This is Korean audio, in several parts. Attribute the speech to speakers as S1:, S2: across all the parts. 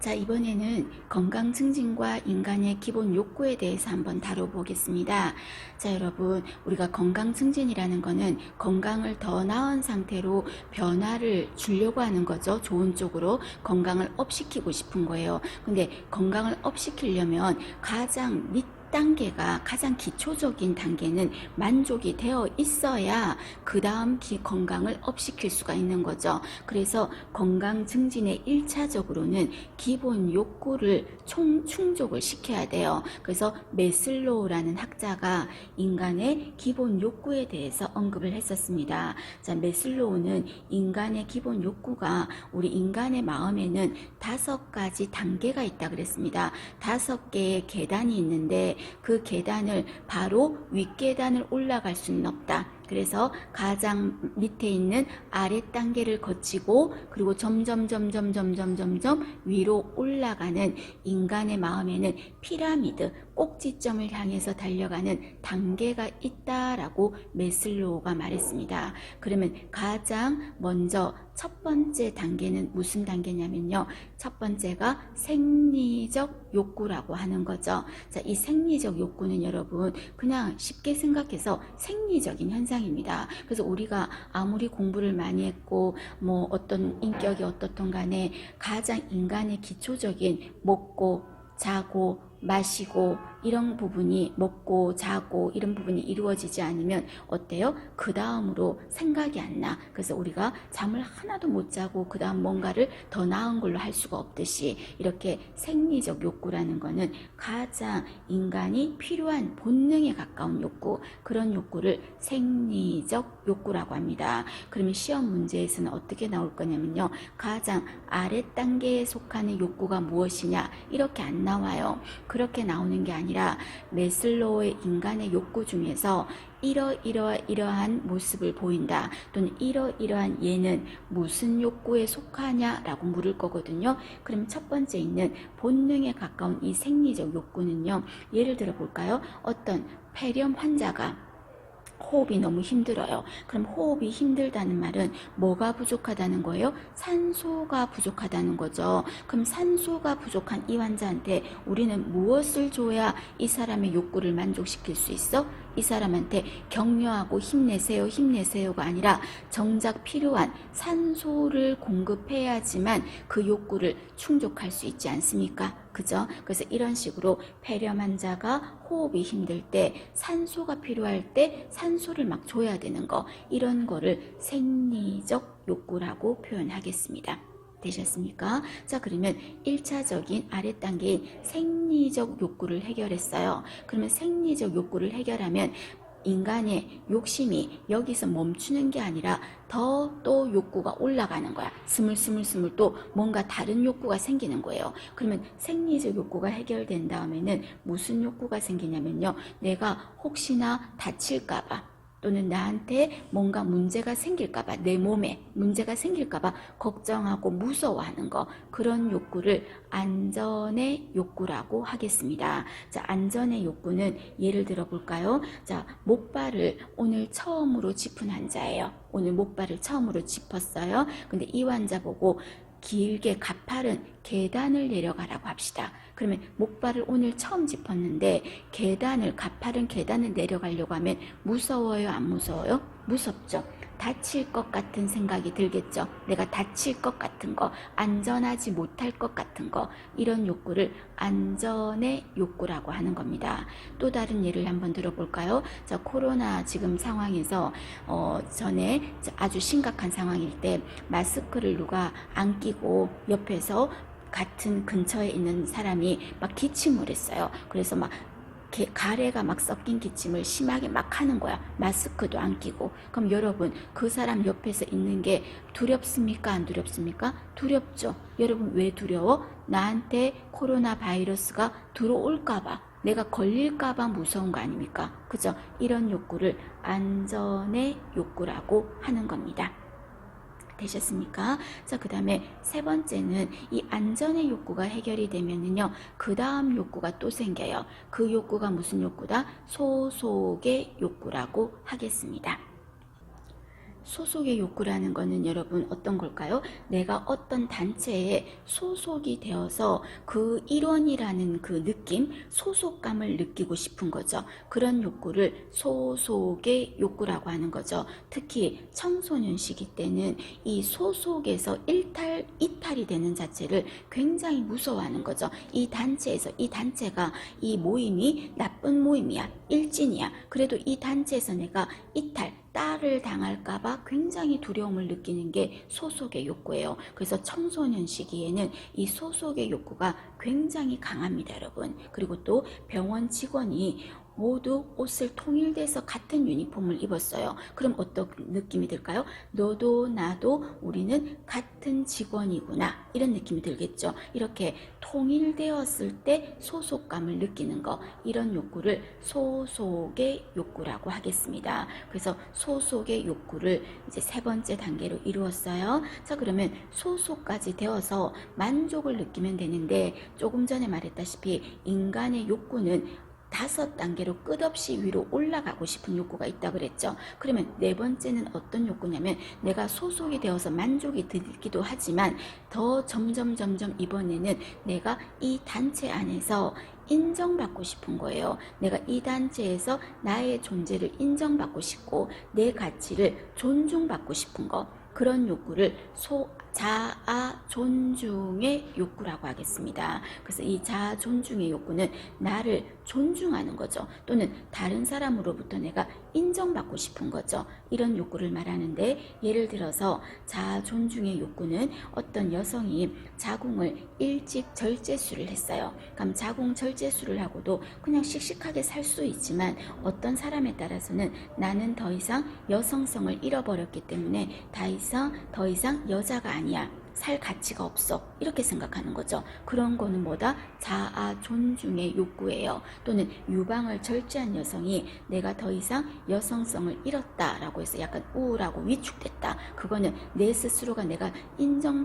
S1: 자, 이번에는 건강 증진과 인간의 기본 욕구에 대해서 한번 다뤄보겠습니다. 자, 여러분, 우리가 건강 증진이라는 거는 건강을 더 나은 상태로 변화를 주려고 하는 거죠. 좋은 쪽으로 건강을 업시키고 싶은 거예요. 근데 건강을 업시키려면 가장 밑 단계가 가장 기초적인 단계는 만족이 되어 있어야 그 다음 건강을 업시킬 수가 있는 거죠. 그래서 건강 증진의 1차적으로는 기본 욕구를 충족을 시켜야 돼요. 그래서 매슬로우라는 학자가 인간의 기본 욕구에 대해서 언급을 했었습니다. 자, 매슬로우는 인간의 기본 욕구가 우리 인간의 마음에는 5가지 단계가 있다 그랬습니다. 5개의 계단이 있는데 그 계단을 바로 윗계단을 올라갈 수는 없다. 그래서 가장 밑에 있는 아래 단계를 거치고 그리고 점점 위로 올라가는 인간의 마음에는 피라미드 꼭지점을 향해서 달려가는 단계가 있다라고 매슬로우가 말했습니다. 그러면 가장 먼저 첫 번째 단계는 무슨 단계냐면요. 첫 번째가 생리적 욕구라고 하는 거죠. 자, 이 생리적 욕구는 여러분 그냥 쉽게 생각해서 생리적인 현상입니다. 그래서 우리가 아무리 공부를 많이 했고 뭐 어떤 인격이 어떻든 간에 가장 인간의 기초적인 먹고 자고 마시고 이런 부분이 먹고 자고 이런 부분이 이루어지지 않으면 어때요? 그 다음으로 생각이 안 나. 그래서 우리가 잠을 하나도 못 자고 그 다음 뭔가를 더 나은 걸로 할 수가 없듯이 이렇게 생리적 욕구라는 거는 가장 인간이 필요한 본능에 가까운 욕구, 그런 욕구를 생리적 욕구라고 합니다. 그러면 시험 문제에서는 어떻게 나올 거냐면요. 가장 아래 단계에 속하는 욕구가 무엇이냐 이렇게 안 나와요. 그렇게 나오는 게 아니라 매슬로우의 인간의 욕구 중에서 이러한 모습을 보인다 또는 이러한 얘는 무슨 욕구에 속하냐라고 물을 거거든요. 그럼 첫 번째 있는 본능에 가까운 이 생리적 욕구는요. 예를 들어 볼까요? 어떤 폐렴 환자가 호흡이 너무 힘들어요. 그럼 호흡이 힘들다는 말은 뭐가 부족하다는 거예요? 산소가 부족하다는 거죠. 그럼 산소가 부족한 이 환자한테 우리는 무엇을 줘야 이 사람의 욕구를 만족시킬 수 있어? 이 사람한테 격려하고 힘내세요가 아니라 정작 필요한 산소를 공급해야지만 그 욕구를 충족할 수 있지 않습니까? 그죠? 그래서 이런 식으로 폐렴 환자가 호흡이 힘들 때 산소가 필요할 때 산소를 막 줘야 되는 거, 이런 거를 생리적 욕구라고 표현하겠습니다. 되셨습니까? 자, 그러면 1차적인 아래 단계인 생리적 욕구를 해결했어요. 그러면 생리적 욕구를 해결하면 인간의 욕심이 여기서 멈추는 게 아니라 더 또 욕구가 올라가는 거야. 스물스물 또 뭔가 다른 욕구가 생기는 거예요. 그러면 생리적 욕구가 해결된 다음에는 무슨 욕구가 생기냐면요. 내가 혹시나 다칠까봐 또는 나한테 뭔가 문제가 생길까봐, 내 몸에 문제가 생길까봐 걱정하고 무서워하는 거, 그런 욕구를 안전의 욕구라고 하겠습니다. 자, 안전의 욕구는 예를 들어 볼까요? 자, 목발을 오늘 처음으로 짚은 환자예요. 오늘 목발을 처음으로 짚었어요. 근데 이 환자 보고 길게 가파른 계단을 내려가라고 합시다. 그러면 목발을 오늘 처음 짚었는데 가파른 계단을 내려가려고 하면 무서워요, 안 무서워요? 무섭죠. 다칠 것 같은 생각이 들겠죠. 내가 다칠 것 같은 거, 안전하지 못할 것 같은 거, 이런 욕구를 안전의 욕구라고 하는 겁니다. 또 다른 예를 한번 들어볼까요? 자, 코로나 지금 상황에서 전에 아주 심각한 상황일 때 마스크를 누가 안 끼고 옆에서 같은 근처에 있는 사람이 막 기침을 했어요. 그래서 막 가래가 막 섞인 기침을 심하게 막 하는 거야. 마스크도 안 끼고. 그럼 여러분, 그 사람 옆에서 있는 게 두렵습니까? 안 두렵습니까? 두렵죠. 여러분, 왜 두려워? 나한테 코로나 바이러스가 들어올까봐, 내가 걸릴까봐 무서운 거 아닙니까? 그죠? 이런 욕구를 안전의 욕구라고 하는 겁니다. 되셨습니까? 자, 그 다음에 세 번째는 이 안전의 욕구가 해결이 되면은요, 그 다음 욕구가 또 생겨요. 그 욕구가 무슨 욕구다? 소속의 욕구라고 하겠습니다. 소속의 욕구라는 거는 여러분 어떤 걸까요? 내가 어떤 단체에 소속이 되어서 그 일원이라는 그 느낌, 소속감을 느끼고 싶은 거죠. 그런 욕구를 소속의 욕구라고 하는 거죠. 특히 청소년 시기 때는 이 소속에서 이탈이 되는 자체를 굉장히 무서워하는 거죠. 이 단체에서, 이 단체가, 이 모임이 나쁜 모임이야, 일진이야. 그래도 이 단체에서 내가 딸을 당할까봐 굉장히 두려움을 느끼는 게 소속의 욕구예요. 그래서 청소년 시기에는 이 소속의 욕구가 굉장히 강합니다, 여러분. 그리고 또 병원 직원이 모두 옷을 통일돼서 같은 유니폼을 입었어요. 그럼 어떤 느낌이 들까요? 너도 나도 우리는 같은 직원이구나, 이런 느낌이 들겠죠. 이렇게 통일되었을 때 소속감을 느끼는 거, 이런 욕구를 소속의 욕구라고 하겠습니다. 그래서 소속의 욕구를 이제 세 번째 단계로 이루었어요. 자, 그러면 소속까지 되어서 만족을 느끼면 되는데, 조금 전에 말했다시피 인간의 욕구는 5단계로 끝없이 위로 올라가고 싶은 욕구가 있다 그랬죠. 그러면 네 번째는 어떤 욕구냐면, 내가 소속이 되어서 만족이 들기도 하지만 더 점점 이번에는 내가 이 단체 안에서 인정받고 싶은 거예요. 내가 이 단체에서 나의 존재를 인정받고 싶고 내 가치를 존중받고 싶은 거, 그런 욕구를 자아 존중의 욕구라고 하겠습니다. 그래서 이 자아 존중의 욕구는 나를 존중하는 거죠. 또는 다른 사람으로부터 내가 인정받고 싶은 거죠. 이런 욕구를 말하는데, 예를 들어서 자아 존중의 욕구는 어떤 여성이 자궁을 일찍 절제술을 했어요. 그럼 자궁 절제술을 하고도 그냥 씩씩하게 살 수 있지만, 어떤 사람에 따라서는 나는 더 이상 여성성을 잃어버렸기 때문에 더 이상 여자가 아니야, 살 가치가 없어, 이렇게 생각하는 거죠. 그런 거는 뭐다? 자아 존중의 욕구예요. 또는 유방을 절제한 여성이 내가 더 이상 여성성을 잃었다라고 해서 약간 우울하고 위축됐다, 그거는 내 스스로가 내가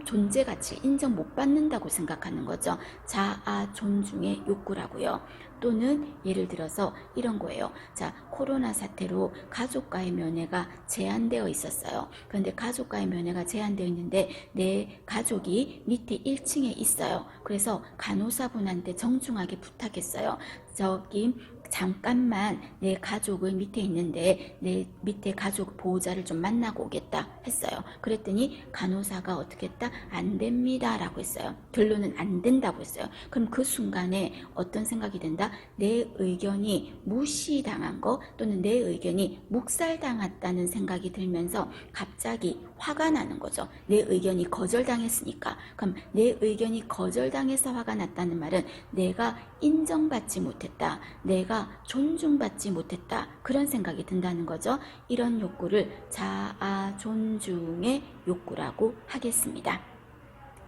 S1: 존재 가치 인정 못 받는다고 생각하는 거죠. 자아 존중의 욕구라고요. 또는 예를 들어서 이런 거예요. 자, 코로나 사태로 가족과의 면회가 제한되어 있었어요. 그런데 가족과의 면회가 제한되어 있는데 내 가족이 밑에 1층에 있어요. 그래서 간호사분한테 정중하게 부탁했어요. 저기 잠깐만 내 가족은 밑에 있는데 내 밑에 가족 보호자를 좀 만나고 오겠다 했어요. 그랬더니 간호사가 어떻게 했다? 안 됩니다 라고 했어요. 결론은 안 된다고 했어요. 그럼 그 순간에 어떤 생각이 든다? 내 의견이 무시당한 거, 또는 내 의견이 묵살당했다는 생각이 들면서 갑자기 화가 나는 거죠. 내 의견이 거절당했으니까. 그럼 내 의견이 거절당해서 화가 났다는 말은 내가 인정받지 못했다, 내가 존중받지 못했다, 그런 생각이 든다는 거죠. 이런 욕구를 자아 존중의 욕구라고 하겠습니다.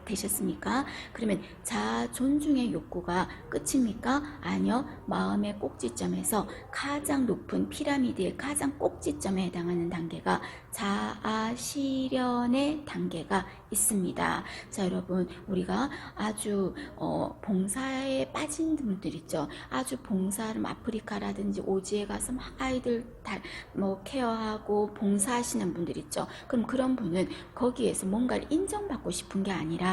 S1: 되셨습니까? 그러면 자아 존중의 욕구가 끝입니까? 아니요. 마음의 꼭지점에서 가장 높은 피라미드의 가장 꼭지점에 해당하는 단계가 자아 실현의 단계가 있습니다. 자, 여러분, 우리가 아주 봉사에 빠진 분들 있죠. 아주 봉사를 아프리카라든지 오지에 가서 막 아이들 케어하고 봉사하시는 분들 있죠. 그럼 그런 분은 거기에서 뭔가를 인정받고 싶은 게 아니라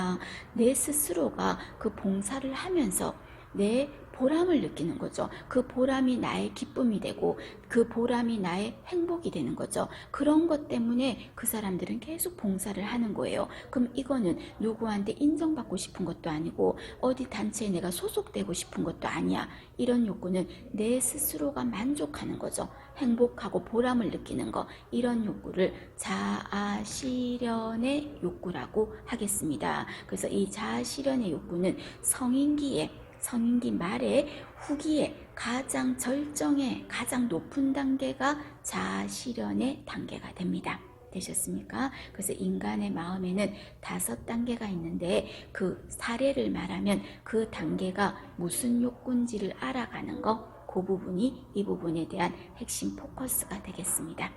S1: 내 스스로가 그 봉사를 하면서 내 보람을 느끼는 거죠. 그 보람이 나의 기쁨이 되고 그 보람이 나의 행복이 되는 거죠. 그런 것 때문에 그 사람들은 계속 봉사를 하는 거예요. 그럼 이거는 누구한테 인정받고 싶은 것도 아니고 어디 단체에 내가 소속되고 싶은 것도 아니야. 이런 욕구는 내 스스로가 만족하는 거죠. 행복하고 보람을 느끼는 거, 이런 욕구를 자아 실현의 욕구라고 하겠습니다. 그래서 이 자아 실현의 욕구는 성인기 말에 후기에 가장 절정의 가장 높은 단계가 자아 실현의 단계가 됩니다. 되셨습니까? 그래서 인간의 마음에는 5단계가 있는데 그 사례를 말하면 그 단계가 무슨 욕구인지를 알아가는 거, 그 부분이 이 부분에 대한 핵심 포커스가 되겠습니다.